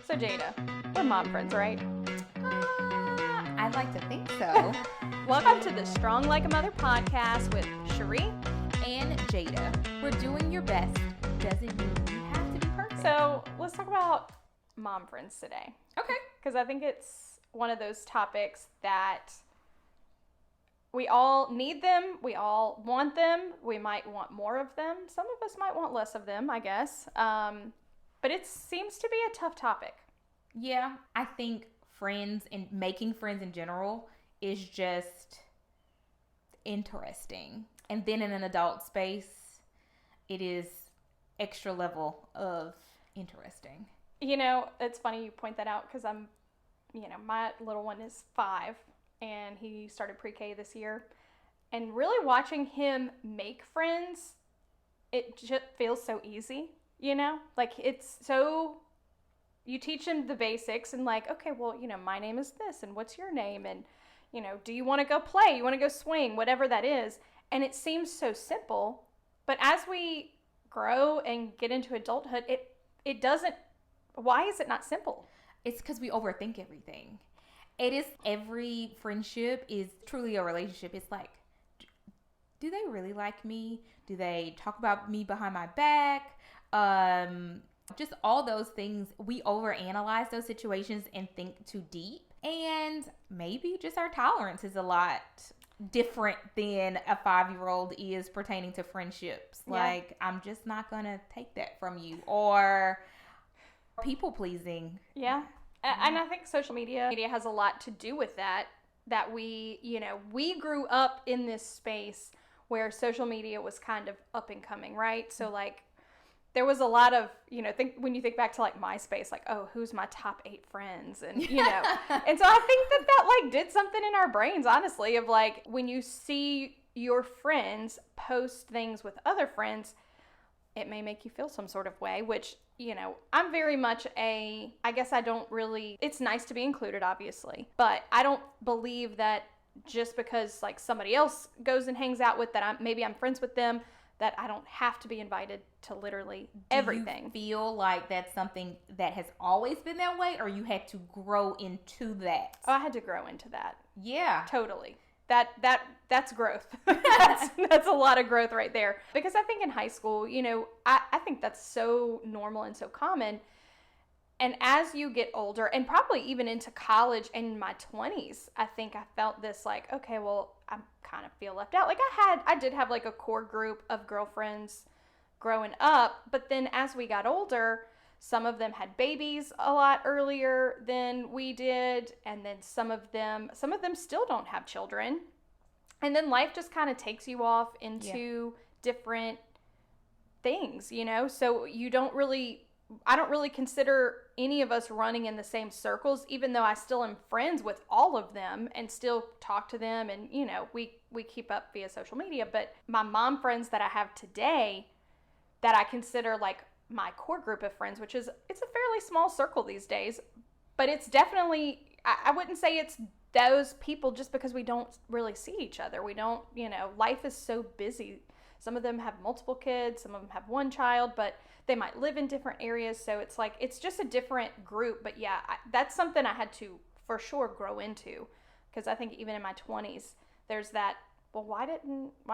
So Jada, we're mom friends, right? I'd like to think so. Welcome to the Strong Like a Mother podcast with Cherie And Jada. We're doing your best. Doesn't mean you have to be perfect. So let's talk about mom friends today. Okay. Because I think it's one of those topics that we all need them. We all want them. We might want more of them. Some of us might want less of them, I guess. But it seems to be a tough topic. Yeah, I think friends and making friends in general is just interesting. And then in an adult space, it is extra level of interesting. You know, it's funny you point that out because my little one is 5 and he started pre-K this year. And really watching him make friends, it just feels so easy, you know? Like it's so, you teach him the basics and like, okay, well, my name is this and what's your name? And, do you want to go play? You want to go swing? Whatever that is. And it seems so simple, but as we grow and get into adulthood, it doesn't, why is it not simple? It's because we overthink everything. It is, every friendship is truly a relationship. It's like, do they really like me? Do they talk about me behind my back? Just all those things. We overanalyze those situations and think too deep. And maybe just our tolerance is a lot different than a 5-year-old is pertaining to friendships. Yeah. Like, I'm just not going to take that from you. Or people pleasing. Yeah. And I think social media has a lot to do with that we grew up in this space where social media was kind of up and coming, right? So like there was a lot of, when you think back to like MySpace, like, oh, who's my top 8 friends? And, and so I think that like did something in our brains, honestly, of like when you see your friends post things with other friends, it may make you feel some sort of way, which, I'm very much I guess I don't really, it's nice to be included, obviously, but I don't believe that just because like somebody else goes and hangs out with that I'm friends with them, that I don't have to be invited to literally everything. Do you feel like that's something that has always been that way, or you had to grow into that? Oh, I had to grow into that. Yeah. Totally. That's growth. that's a lot of growth right there. Because I think in high school, I think that's so normal and so common. And as you get older, and probably even into college and in my 20s, I think I felt this like, okay, well, I kind of feel left out. Like I did have like a core group of girlfriends growing up, but then as we got older, some of them had babies a lot earlier than we did, and then some of them still don't have children. And then life just kind of takes you off into different things, So I don't really consider any of us running in the same circles, even though I still am friends with all of them and still talk to them, and we keep up via social media. But my mom friends that I have today that I consider like my core group of friends, which is, it's a fairly small circle these days, but it's definitely, I wouldn't say it's those people just because we don't really see each other. We don't, life is so busy. Some of them have multiple kids, some of them have one child, but they might live in different areas. So it's like, it's just a different group. But yeah, that's something I had to for sure grow into, because I think even in my 20s, there's that, well, why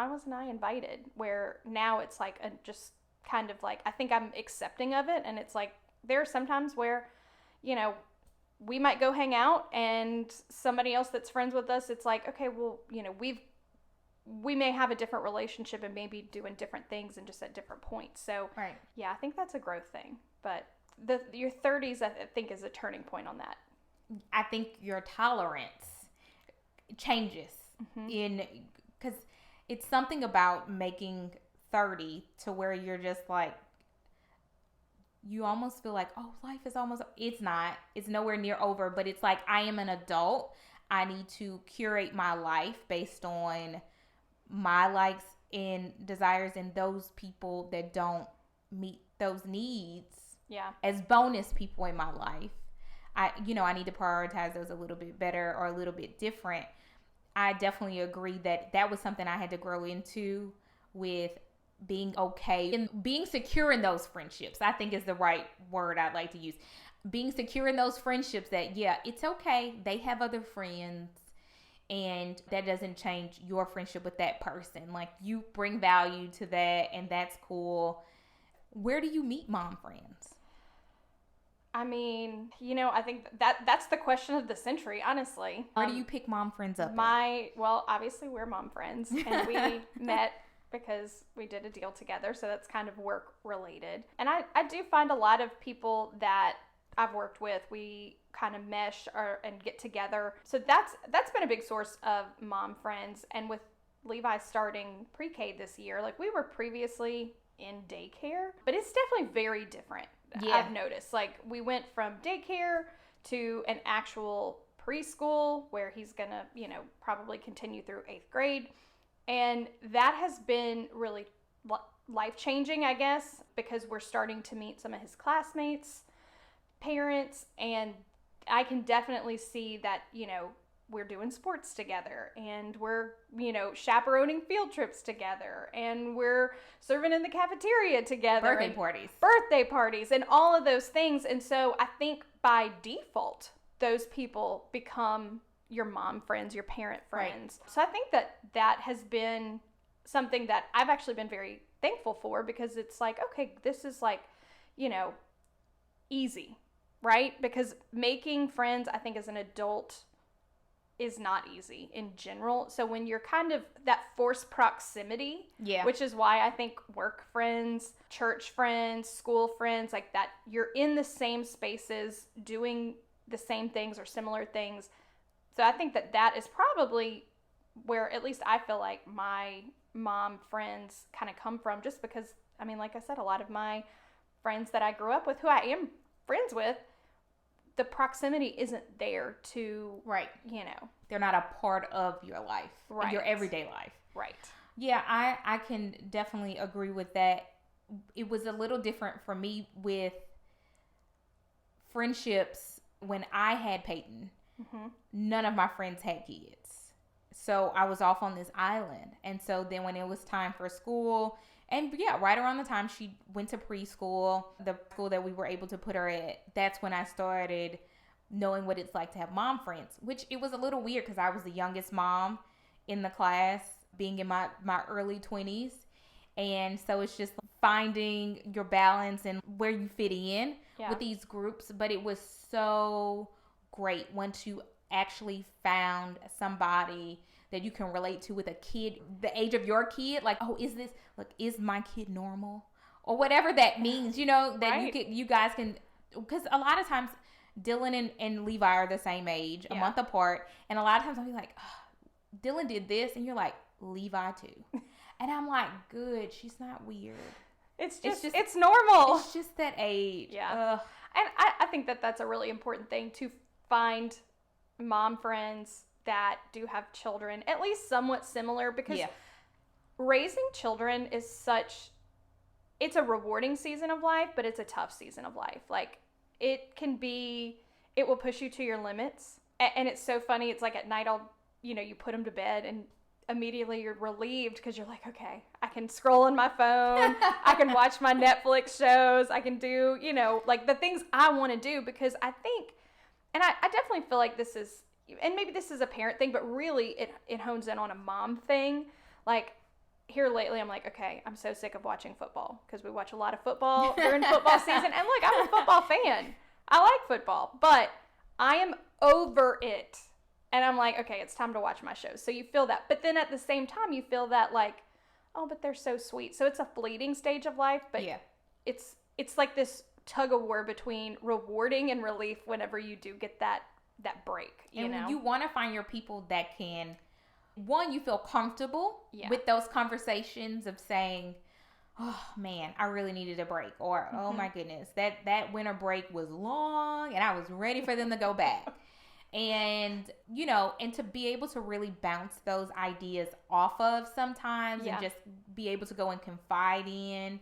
wasn't I invited? Where now it's like just kind of like, I think I'm accepting of it. And it's like, there are sometimes where, we might go hang out and somebody else that's friends with us, it's like, okay, well, we may have a different relationship and maybe doing different things and just at different points. So right. Yeah, I think that's a growth thing, but your 30s, I think, is a turning point on that. I think your tolerance changes because it's something about making 30 to where you're just like, you almost feel like, oh, life is almost, it's not, it's nowhere near over, but it's like, I am an adult. I need to curate my life based on my likes and desires, and those people that don't meet those needs as bonus people in my life. I need to prioritize those a little bit better or a little bit different. I definitely agree that was something I had to grow into with being okay and being secure in those friendships, I think is the right word I'd like to use. Being secure in those friendships that, yeah, it's okay. They have other friends and that doesn't change your friendship with that person. Like, you bring value to that and that's cool. Where do you meet mom friends? I mean, I think that's the question of the century, honestly. Where do you pick mom friends up? Well, obviously we're mom friends, and we met because we did a deal together, so that's kind of work related. And I do find a lot of people that I've worked with, we kind of mesh and get together. So that's been a big source of mom friends. And with Levi starting pre-K this year, like, we were previously in daycare, but it's definitely very different. Yeah. I've noticed, like, we went from daycare to an actual preschool where he's gonna, probably continue through 8th grade. And that has been really life-changing, I guess, because we're starting to meet some of his classmates, parents, and I can definitely see that, we're doing sports together, and we're, chaperoning field trips together, and we're serving in the cafeteria together. Birthday parties, and all of those things. And so I think by default, those people become your mom friends, your parent friends. Right. So I think that has been something that I've actually been very thankful for, because it's like, okay, this is like, easy, right? Because making friends, I think, as an adult is not easy in general. So when you're kind of that forced proximity, which is why I think work friends, church friends, school friends, like that, you're in the same spaces doing the same things or similar things. So I think that is probably where at least I feel like my mom friends kind of come from, just because, I mean, like I said, a lot of my friends that I grew up with, who I am friends with, the proximity isn't there to, they're not a part of your life, your everyday life. Right. Yeah, I can definitely agree with that. It was a little different for me with friendships when I had Peyton. Mm-hmm. None of my friends had kids. So I was off on this island. And so then when it was time for school, and right around the time she went to preschool, the school that we were able to put her at, that's when I started knowing what it's like to have mom friends, which it was a little weird because I was the youngest mom in the class, being in my early 20s. And so it's just finding your balance and where you fit in with these groups. But it was so great once you actually found somebody that you can relate to with a kid, the age of your kid. Like, oh, is my kid normal? Or whatever that means, that you guys can, because a lot of times Dylan and Levi are the same age, a month apart. And a lot of times I'll be like, oh, Dylan did this. And you're like, Levi too. And I'm like, good. She's not weird. It's normal. It's just that age. Yeah. And I think that's a really important thing, to find mom friends that do have children, at least somewhat similar, because raising children is it's a rewarding season of life, but it's a tough season of life. Like, it will push you to your limits. And it's so funny. It's like at night, you put them to bed and immediately you're relieved because you're like, okay, I can scroll on my phone. I can watch my Netflix shows. I can do, like the things I want to do, because I think, and I definitely feel like this is, and maybe this is a parent thing, but really it hones in on a mom thing. Like, here lately, I'm like, okay, I'm so sick of watching football, because we watch a lot of football during football season. And look, I'm a football fan. I like football, but I am over it. And I'm like, okay, it's time to watch my shows. So you feel that. But then at the same time, you feel that like, oh, but they're so sweet. So it's a fleeting stage of life, but it's like this tug of war between rewarding and relief whenever you do get that break, you know? You want to find your people that can, one, you feel comfortable with those conversations of saying, oh man, I really needed a break, or oh my goodness, that winter break was long and I was ready for them to go back. And, and to be able to really bounce those ideas off of sometimes and just be able to go and confide in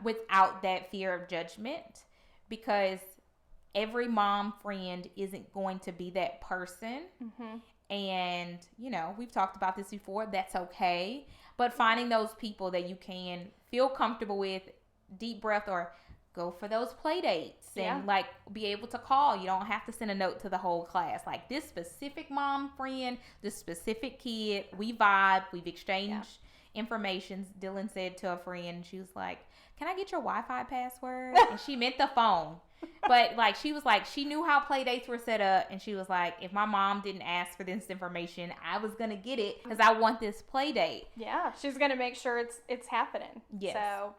without that fear of judgment, because every mom friend isn't going to be that person. And, we've talked about this before. That's okay. But finding those people that you can feel comfortable with, deep breath, or go for those play dates and like be able to call. You don't have to send a note to the whole class. Like this specific mom friend, this specific kid, we vibe, we've exchanged information. Dylan said to a friend, she was like, "Can I get your Wi-Fi password?" And she meant the phone. But like she was like, she knew how play dates were set up, and she was like, if my mom didn't ask for this information, I was gonna get it because I want this play date. Yeah, she's gonna make sure it's happening. Yes. So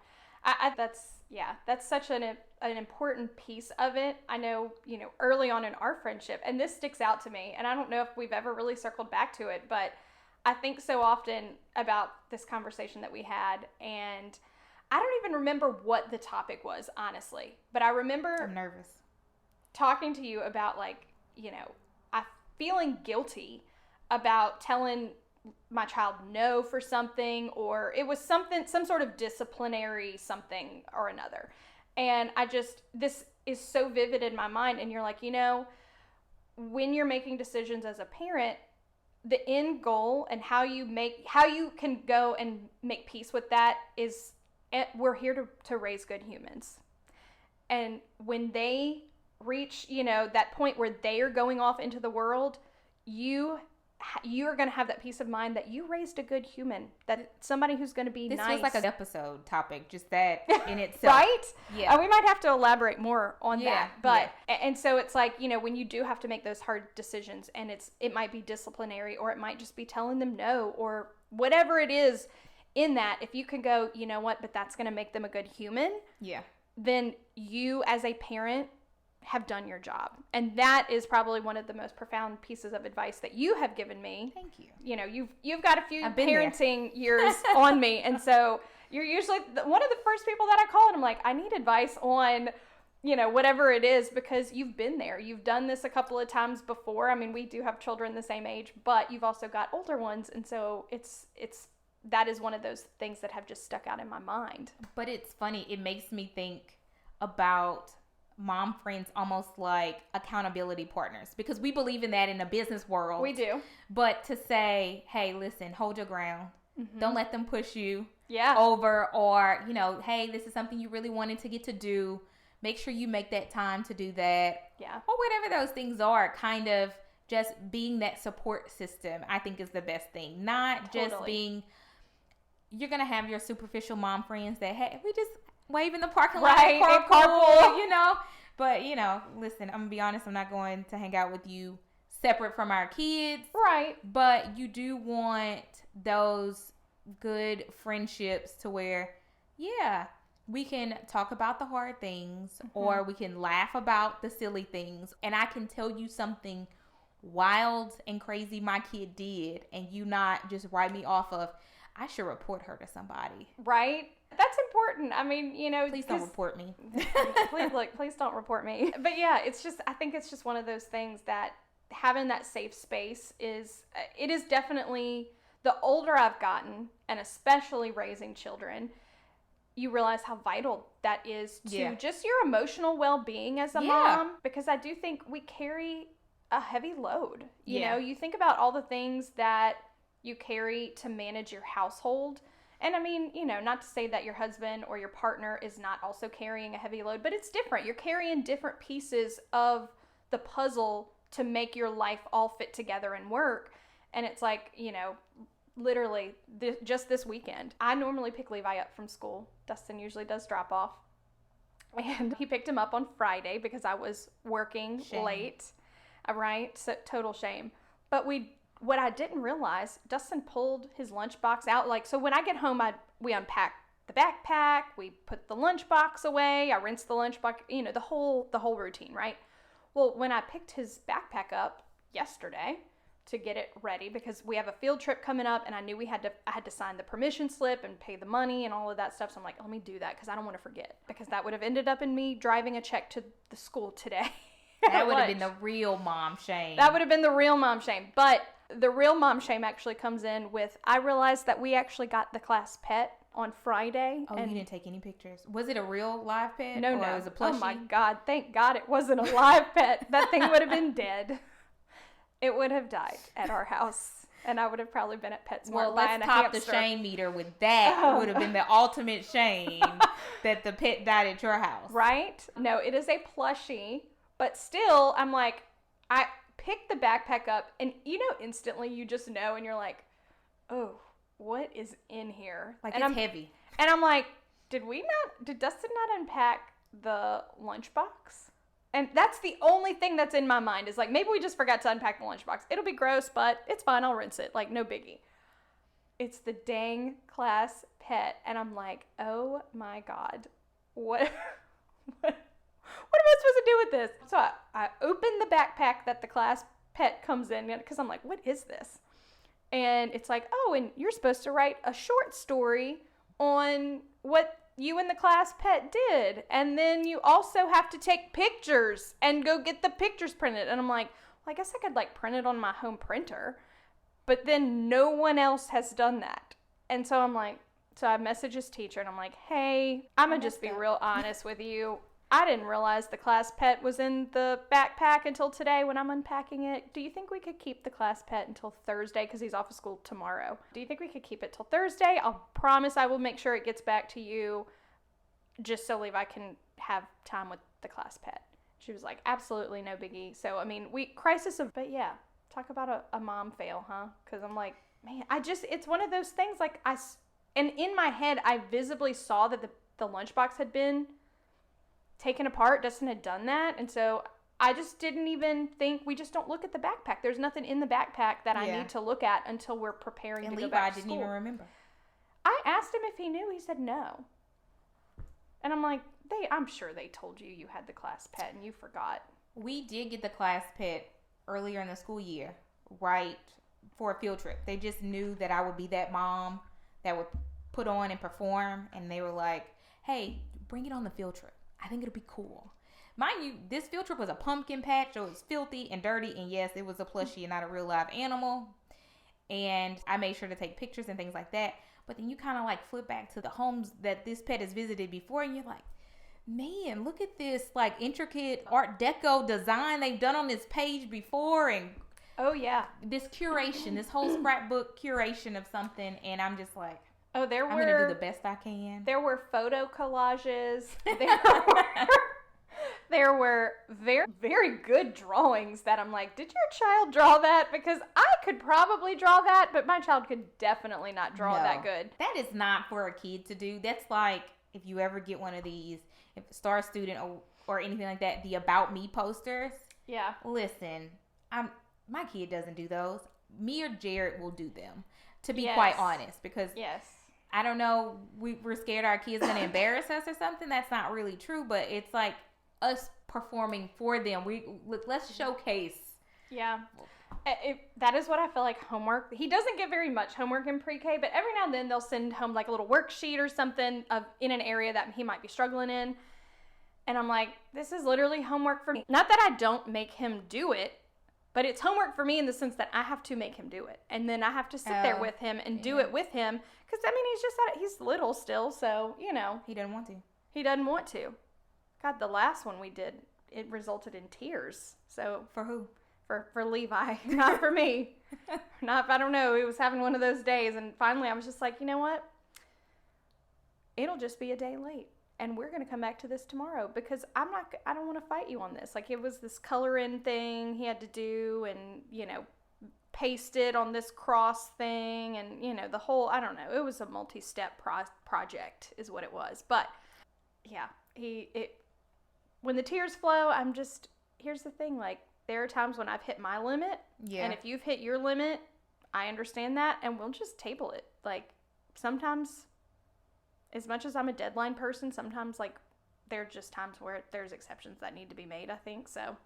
that's such an important piece of it. I know, early on in our friendship, and this sticks out to me, and I don't know if we've ever really circled back to it, but I think so often about this conversation that we had, and I don't even remember what the topic was, honestly, but I remember I'm nervous talking to you about I feeling guilty about telling my child no for something, or it was some sort of disciplinary something or another. And this is so vivid in my mind. And you're like, when you're making decisions as a parent, the end goal and how you can go and make peace with that is we're here to raise good humans. And when they reach, that point where they are going off into the world, you are going to have that peace of mind that you raised a good human, that somebody who's going to be nice. This feels like an episode topic, just that in itself. Right? Yeah. We might have to elaborate more on that. But, and so it's like, when you do have to make those hard decisions, and it might be disciplinary, or it might just be telling them no, or whatever it is in that, if you can go, you know what, but that's going to make them a good human. Yeah. Then you as a parent have done your job. And that is probably one of the most profound pieces of advice that you have given me. Thank you. You've got a few parenting years on me. And so you're usually one of the first people that I call, and I'm like, I need advice on, whatever it is, because you've been there. You've done this a couple of times before. I mean, we do have children the same age, but you've also got older ones. And so that is one of those things that have just stuck out in my mind. But it's funny. It makes me think about mom friends almost like accountability partners, because we believe in that in the business world. We do. But to say, hey, listen, hold your ground. Mm-hmm. Don't let them push you over, or, hey, this is something you really wanted to get to do. Make sure you make that time to do that. Yeah. Or whatever those things are, kind of just being that support system, I think is the best thing. Not just being, you're going to have your superficial mom friends that, hey, we just wave in the parking lot, carpool, But, listen, I'm going to be honest, I'm not going to hang out with you separate from our kids. Right. But you do want those good friendships to where, we can talk about the hard things, or we can laugh about the silly things. And I can tell you something wild and crazy my kid did, and you not just write me off of, I should report her to somebody. Right? That's important. I mean, please don't report me. please don't report me. But I think it's just one of those things that having that safe space is definitely, the older I've gotten, and especially raising children, you realize how vital that is to just your emotional well-being as a mom. Because I do think we carry a heavy load. You think about all the things that you carry to manage your household. And I mean, not to say that your husband or your partner is not also carrying a heavy load, but it's different. You're carrying different pieces of the puzzle to make your life all fit together and work. And it's like, literally just this weekend, I normally pick Levi up from school. Dustin usually does drop off. And he picked him up on Friday because I was working late. Right? So total shame. But what I didn't realize, Dustin pulled his lunchbox out. So when I get home, we unpack the backpack, we put the lunchbox away, I rinse the lunchbox, the whole routine, right? Well, when I picked his backpack up yesterday to get it ready, because we have a field trip coming up, and I knew I had to sign the permission slip and pay the money and all of that stuff. So I'm like, let me do that because I don't want to forget, because that would have ended up in me driving a check to the school today. That would have been the real mom shame. That would have been the real mom shame. But the real mom shame actually comes in with, I realized that we actually got the class pet on Friday. Oh, and you didn't take any pictures? Was it a real live pet? No. It was a plushie? Oh my God. Thank God it wasn't a live pet. That thing would have been dead. It would have died at our house, and I would have probably been at PetSmart Well, buying let's a top hamster. the shame meter with that. Would have been the ultimate shame that the pet died at your house. Right? No, it is a plushie, but still, I'm like, I picked the backpack up, and instantly you just know, and you're like, oh, what is in here? Like, and it's heavy. And I'm like, did Dustin not unpack the lunchbox? And that's the only thing that's in my mind is like, maybe we just forgot to unpack the lunchbox. It'll be gross, but it's fine. I'll rinse it. Like, no biggie. It's the dang class pet. And I'm like, oh my God, what am I supposed to do with this? So I opened the backpack that the class pet comes in because I'm like, what is this? And it's like, oh, and you're supposed to write a short story on what you and the class pet did. And then you also have to take pictures and go get the pictures printed. And I'm like, well, I guess I could like print it on my home printer. But then no one else has done that. And so I'm like, so I message his teacher and I'm like, hey, I'm going to just be real honest with you. I didn't realize the class pet was in the backpack until today when I'm unpacking it. Do you think we could keep the class pet until Thursday because he's off of school tomorrow? Do you think we could keep it till Thursday? I'll promise I will make sure it gets back to you just so Levi can have time with the class pet. She was like, absolutely no biggie. So, I mean, but yeah, talk about a mom fail, huh? Because I'm like, man, it's one of those things like and in my head, I visibly saw that the lunchbox had been taken apart. Dustin had done that, and so I just didn't even think. We just don't look at the backpack. There's nothing in the backpack that I need to look at until we're preparing to go back to school. Levi didn't even remember. I asked him if he knew. He said no, and I'm like, I'm sure they told you you had the class pet and you forgot. We did get the class pet earlier in the school year, right, for a field trip. They just knew that I would be that mom that would put on and perform, and they were like, hey, bring it on the field trip. I think it'll be cool. Mind you, this field trip was a pumpkin patch, so it was filthy and dirty, and yes, it was a plushie and not a real live animal. And I made sure to take pictures and things like that. But then you kind of like flip back to the homes that this pet has visited before, and you're like, man, look at this like intricate Art Deco design they've done on this page before, and oh yeah, this curation, this whole scrapbook curation of something, and I'm just like, I'm gonna do the best I can. There were photo collages. There were very, very good drawings that I'm like, did your child draw that? Because I could probably draw that, but my child could definitely not draw that good. That is not for a kid to do. That's like if you ever get one of these, if Star Student or anything like that, the About Me posters. Yeah. Listen, my kid doesn't do those. Me or Jared will do them, to be quite honest, because I don't know, we're scared our kid's going to embarrass us or something. That's not really true, but it's like us performing for them. Let's showcase. Yeah. That is what I feel like homework. He doesn't get very much homework in pre-K, but every now and then they'll send home like a little worksheet or something in an area that he might be struggling in. And I'm like, this is literally homework for me. Not that I don't make him do it, but it's homework for me in the sense that I have to make him do it. And then I have to sit there with him and do it with him. Because, I mean, he's little still, so, He doesn't want to. He doesn't want to. God, the last one we did, it resulted in tears. So for who? For Levi, not for me. I don't know. He was having one of those days, and finally I was just like, you know what? It'll just be a day late, and we're gonna come back to this tomorrow because I don't want to fight you on this. Like, it was this color in thing he had to do, and paste it on this cross thing, and the whole, I don't know. It was a multi-step project, is what it was. But yeah, when the tears flow, here's the thing, like, there are times when I've hit my limit, and if you've hit your limit, I understand that, and we'll just table it. Like, sometimes, as much as I'm a deadline person, sometimes, like, there are just times where there's exceptions that need to be made, I think, so.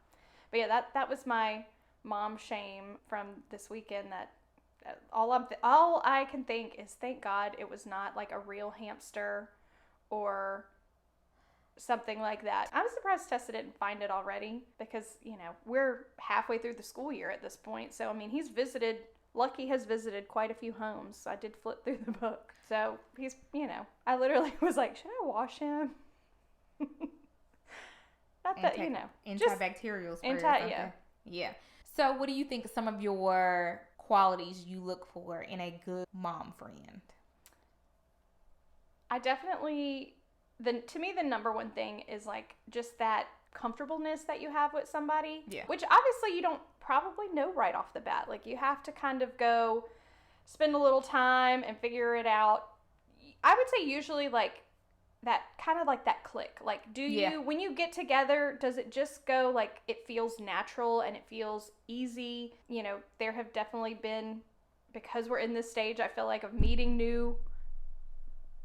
But yeah, that was my mom shame from this weekend, that all I can think is, thank God it was not, like, a real hamster or something like that. I'm surprised Tessa didn't find it already because, we're halfway through the school year at this point. So, I mean, Lucky has visited quite a few homes. So I did flip through the book. So he's, I literally was like, should I wash him? Not that, antibacterial spray or something. Yeah. Yeah. So what do you think some of your qualities you look for in a good mom friend? I definitely, to me, the number one thing is like just that comfortableness that you have with somebody, Yeah. which obviously you don't probably know right off the bat. Like you have to kind of go spend a little time and figure it out. I would say usually like that kind of like that click. Like do Yeah. you, when you get together, does it just go like it feels natural and it feels easy? You know, there have definitely been, because we're in this stage, I feel like, of meeting new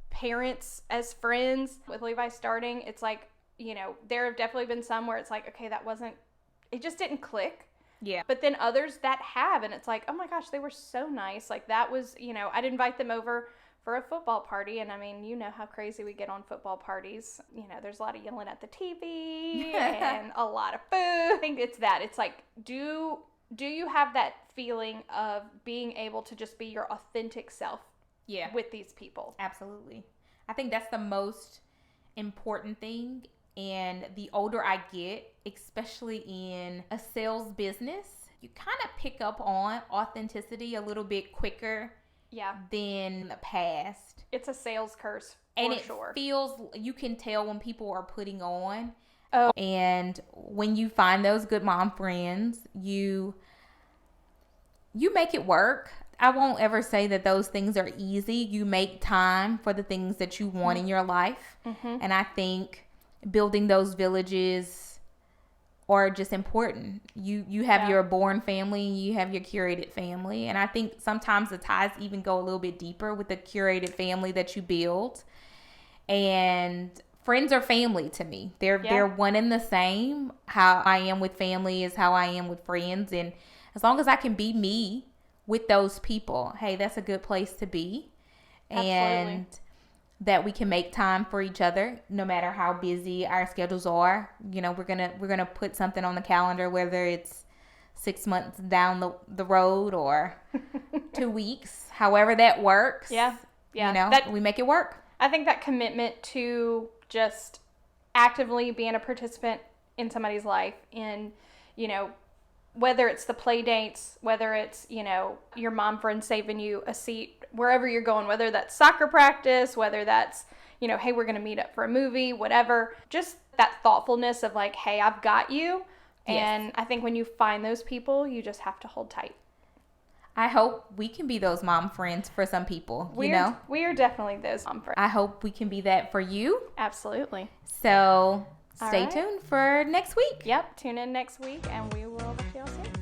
parents as friends with Levi starting. It's like, you know, there have definitely been some where it's like, okay, it just didn't click. Yeah. But then others that have, and it's like, oh my gosh, they were so nice. Like that was, you know, I'd invite them over for a football party, and I mean, you know how crazy we get on football parties. You know, there's a lot of yelling at the TV and a lot of food. I think it's that. It's like, do you have that feeling of being able to just be your authentic self Yeah. with these people? Absolutely. I think that's the most important thing. And the older I get, especially in a sales business, you kind of pick up on authenticity a little bit quicker Yeah. than the past. It's a sales curse And for it sure. feels, you can tell when people are putting on. Oh. And when you find those good mom friends, you make it work. I won't ever say that those things are easy. You make time for the things that you want in your life. Mm-hmm. And I think building those villages are just important. You have your born family, you have your curated family. And I think sometimes the ties even go a little bit deeper with the curated family that you build. And friends are family to me. They're one and the same. How I am with family is how I am with friends. And as long as I can be me with those people, hey, that's a good place to be. Absolutely. And that we can make time for each other no matter how busy our schedules are. You know, we're gonna put something on the calendar, whether it's 6 months down the road or 2 weeks, however that works. Yeah. You know, we make it work. I think that commitment to just actively being a participant in somebody's life, in, you know, whether it's the play dates, whether it's, you know, your mom friend saving you a seat wherever you're going, whether that's soccer practice, whether that's, you know, hey, we're going to meet up for a movie, whatever. Just that thoughtfulness of like, hey, I've got you. Yes. And I think when you find those people, you just have to hold tight. I hope we can be those mom friends for some people, We are definitely those mom friends. I hope we can be that for you. Absolutely. So stay right. tuned for next week. Yep. Tune in next week and we will see you all soon.